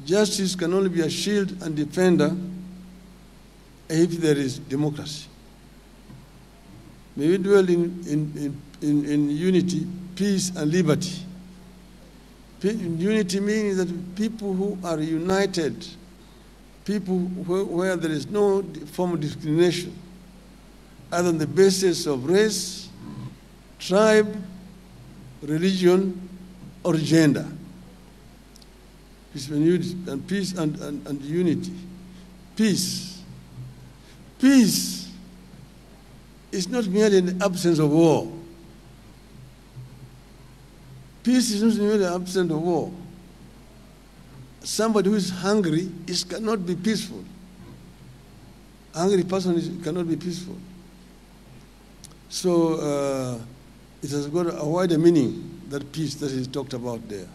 justice can only be a shield and defender if there is democracy. May we dwell in unity, peace, and liberty. Unity means that people who are united, people where there is no form of discrimination, either on the basis of race, tribe, religion, or gender. Peace and unity. Peace. Peace is not merely the absence of war. Peace is not merely the absence of war. Somebody who is hungry cannot be peaceful. A hungry person cannot be peaceful. So it has got a wider meaning, that peace that is talked about there.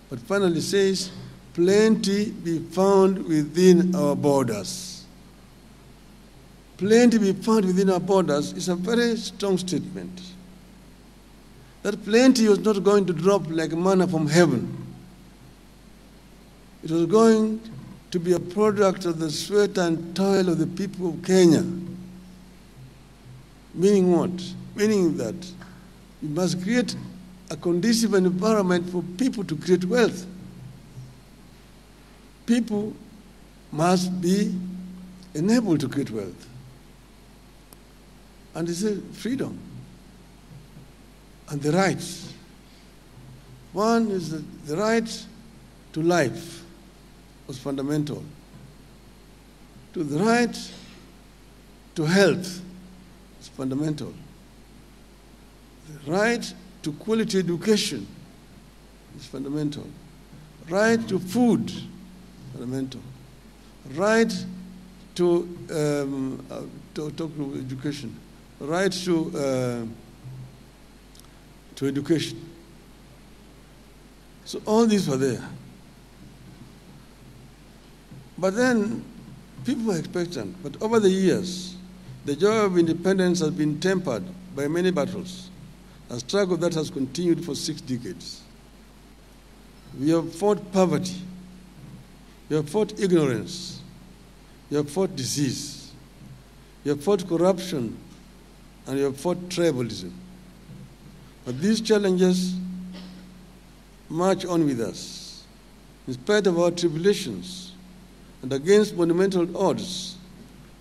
But finally it says, plenty be found within our borders. Plenty be found within our borders is a very strong statement. That plenty was not going to drop like manna from heaven. It was going to be a product of the sweat and toil of the people of Kenya. Meaning what? Meaning that we must create a conducive environment for people to create wealth. People must be enabled to create wealth. And they say freedom and the rights. One is the right to life was fundamental. To the right to health is fundamental. The right to quality education is fundamental. Right to food, fundamental. Right to education. Right to education. So all these were there. But then people were expectant. But over the years, the joy of independence has been tempered by many battles, a struggle that has continued for 6 decades. We have fought poverty. We have fought ignorance. We have fought disease. We have fought corruption. And we have fought tribalism. But these challenges march on with us. In spite of our tribulations and against monumental odds,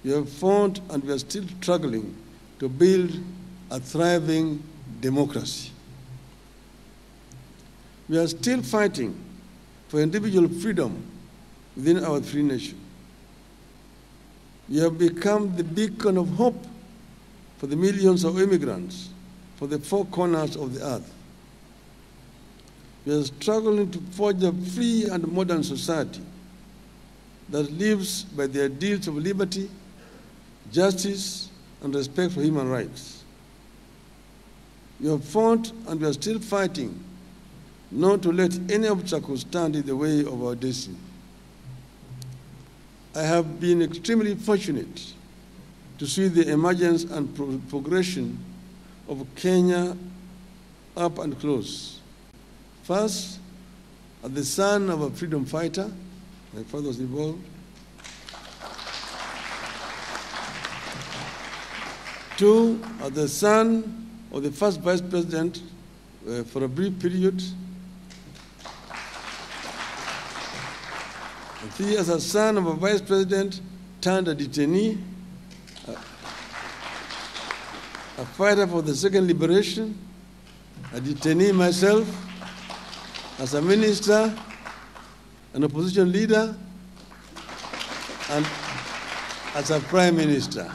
we have fought and we are still struggling to build a thriving democracy. We are still fighting for individual freedom within our free nation. We have become the beacon of hope for the millions of immigrants for the 4 corners of the earth. We are struggling to forge a free and modern society that lives by the ideals of liberty, justice, and respect for human rights. We have fought and we are still fighting not to let any obstacle stand in the way of our destiny. I have been extremely fortunate to see the emergence and progression of Kenya up and close. First, as the son of a freedom fighter, my father was involved. 2, as the son of the first vice president for a brief period. And 3, as a son of a vice president turned a detainee, a fighter for the second liberation, a detainee myself, as a minister, an opposition leader, and as a prime minister.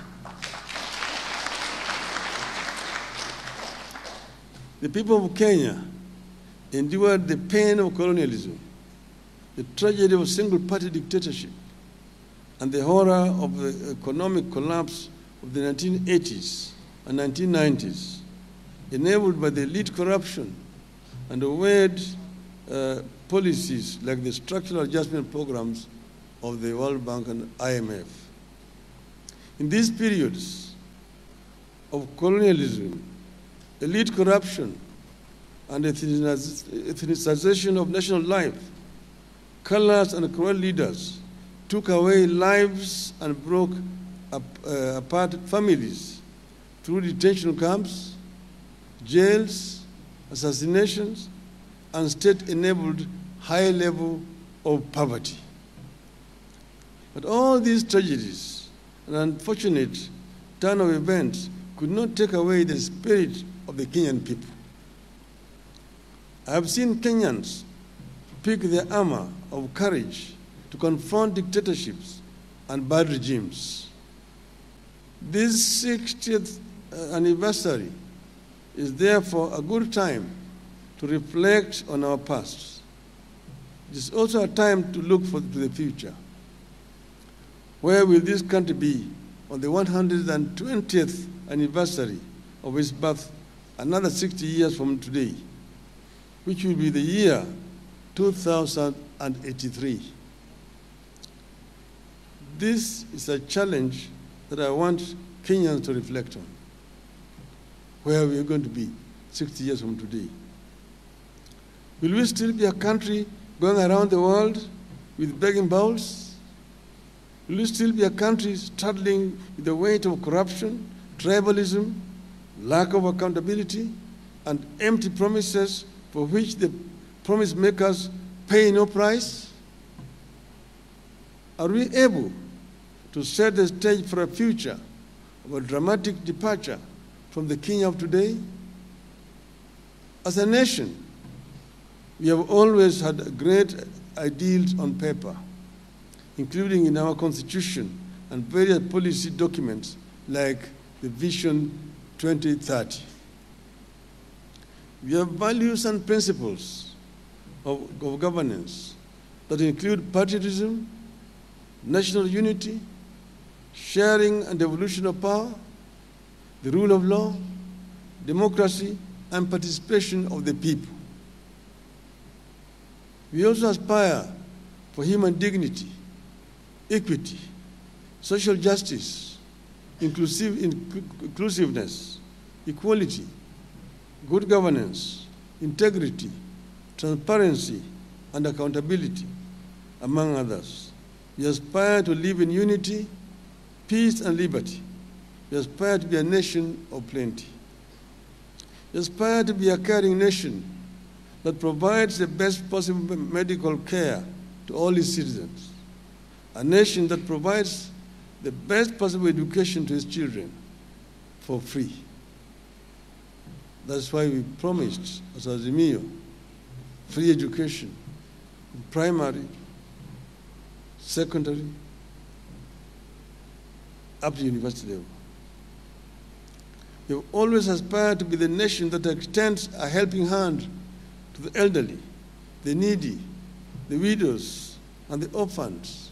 The people of Kenya endured the pain of colonialism, the tragedy of single-party dictatorship, and the horror of the economic collapse of the 1980s and 1990s, enabled by the elite corruption and the weird policies like the structural adjustment programs of the World Bank and IMF. In these periods of colonialism, elite corruption, and ethnicization of national life, callous and cruel leaders took away lives and broke apart families through detention camps, jails, assassinations, and state-enabled high level of poverty. But all these tragedies and unfortunate turn of events could not take away the spirit of the Kenyan people. I have seen Kenyans pick their armor of courage to confront dictatorships and bad regimes. This 60th anniversary is therefore a good time to reflect on our past. It is also a time to look to the future. Where will this country be on the 120th anniversary of its birth, another 60 years from today, which will be the year 2083? This is a challenge that I want Kenyans to reflect on. Where are we going to be 60 years from today? Will we still be a country going around the world with begging bowls? Will we still be a country struggling with the weight of corruption, tribalism, lack of accountability, and empty promises for which the promise makers pay no price? Are we able to set the stage for a future of a dramatic departure from the Kenya of today? As a nation, we have always had great ideals on paper, including in our constitution and various policy documents like the Vision 2030. We have values and principles of governance that include patriotism, national unity, sharing and devolution of power, the rule of law, democracy, and participation of the people. We also aspire for human dignity, equity, social justice, inclusiveness, equality, good governance, integrity, transparency, and accountability, among others. We aspire to live in unity, peace, and liberty. We aspire to be a nation of plenty. We aspire to be a caring nation that provides the best possible medical care to all its citizens. A nation that provides the best possible education to its children for free. That's why we promised, as Azimio, free education, primary, secondary, up to university level. We have always aspired to be the nation that extends a helping hand to the elderly, the needy, the widows, and the orphans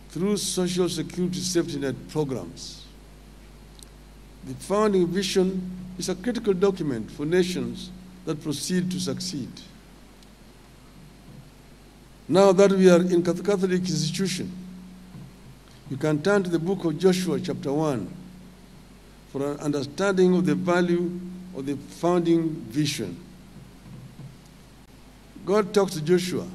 through social security safety net programs. The founding vision is a critical document for nations that proceed to succeed. Now that we are in Catholic institution, you can turn to the book of Joshua, chapter 1, for an understanding of the value of the founding vision. God talks to Joshua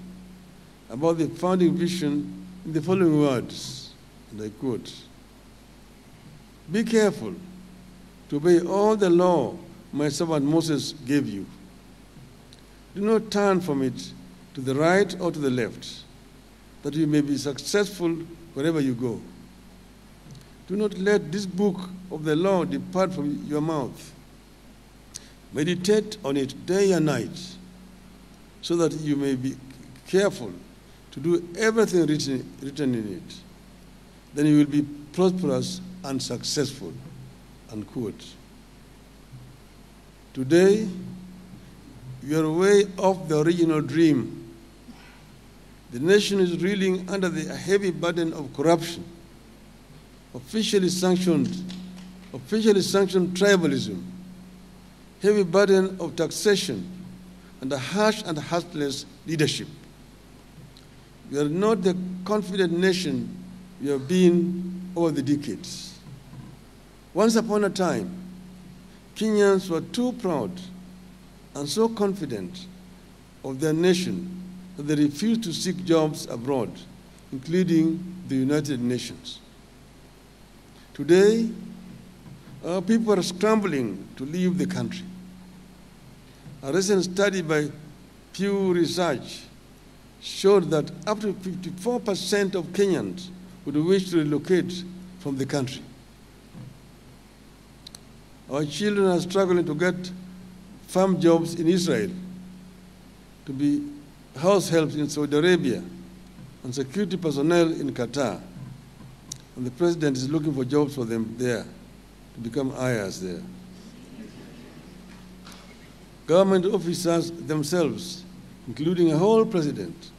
about the founding vision in the following words, and I quote, "Be careful to obey all the law my servant Moses gave you. Do not turn from it to the right or to the left, that you may be successful wherever you go. Do not let this book of the law depart from your mouth. Meditate on it day and night, so that you may be careful to do everything written in it. Then you will be prosperous and successful." Unquote. Today, you are way off the original dream. The nation is reeling under the heavy burden of corruption, officially sanctioned tribalism, heavy burden of taxation, and a harsh and heartless leadership. We are not the confident nation we have been over the decades. Once upon a time, Kenyans were too proud and so confident of their nation that they refuse to seek jobs abroad, including the United Nations. Today, our people are scrambling to leave the country. A recent study by Pew Research showed that up to 54% of Kenyans would wish to relocate from the country. Our children are struggling to get farm jobs in Israel, to be house helps in Saudi Arabia, and security personnel in Qatar. And the president is looking for jobs for them there, to become ayahs there. Government officers themselves, including a whole president,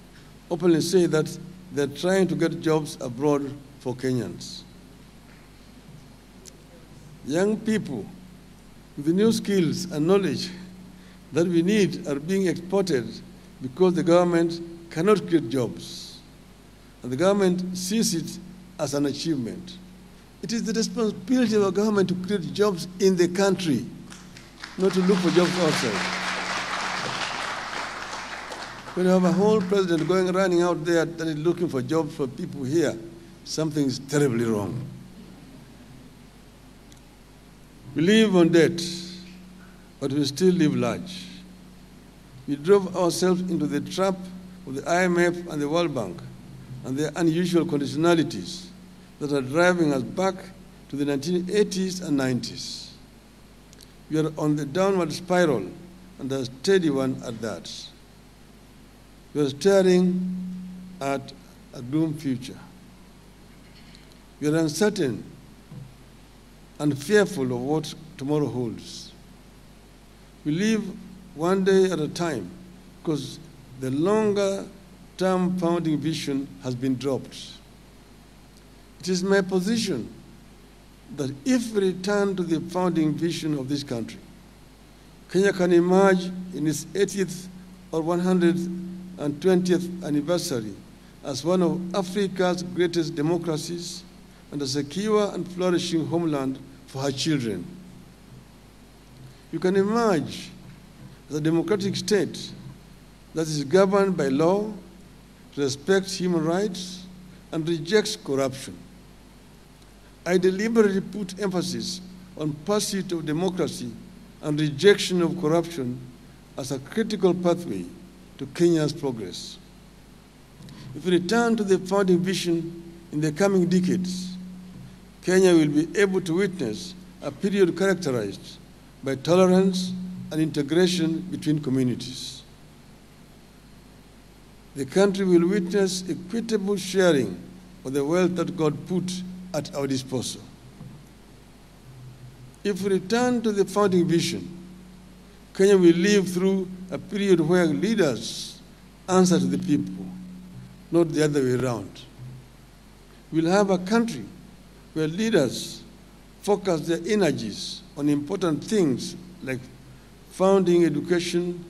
openly say that they're trying to get jobs abroad for Kenyans. Young people with the new skills and knowledge that we need are being exported because the government cannot create jobs. And the government sees it as an achievement. It is the responsibility of a government to create jobs in the country, not to look for jobs outside. When you have a whole president running out there that is looking for jobs for people here, something is terribly wrong. We live on debt, but we still live large. We drove ourselves into the trap of the IMF and the World Bank and their unusual conditionalities that are driving us back to the 1980s and 90s. We are on the downward spiral, and a steady one at that. We are staring at a doomed future. We are uncertain and fearful of what tomorrow holds. We live one day at a time because the longer-term founding vision has been dropped. It is my position that if we return to the founding vision of this country, Kenya can emerge in its 80th or 120th anniversary as one of Africa's greatest democracies and a secure and flourishing homeland for her children. You can emerge as a democratic state that is governed by law, respects human rights, and rejects corruption. I deliberately put emphasis on pursuit of democracy and rejection of corruption as a critical pathway to Kenya's progress. If we return to the founding vision in the coming decades, Kenya will be able to witness a period characterized by tolerance and integration between communities. The country will witness equitable sharing of the wealth that God put at our disposal. If we return to the founding vision, Kenya will live through a period where leaders answer to the people, not the other way around. We'll have a country where leaders focus their energies on important things like funding education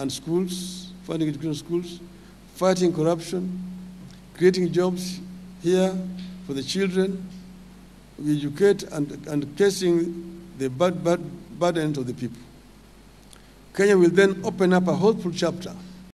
schools, fighting corruption, creating jobs here for the children. We educate and casing the burdens of the people. Kenya will then open up a hopeful chapter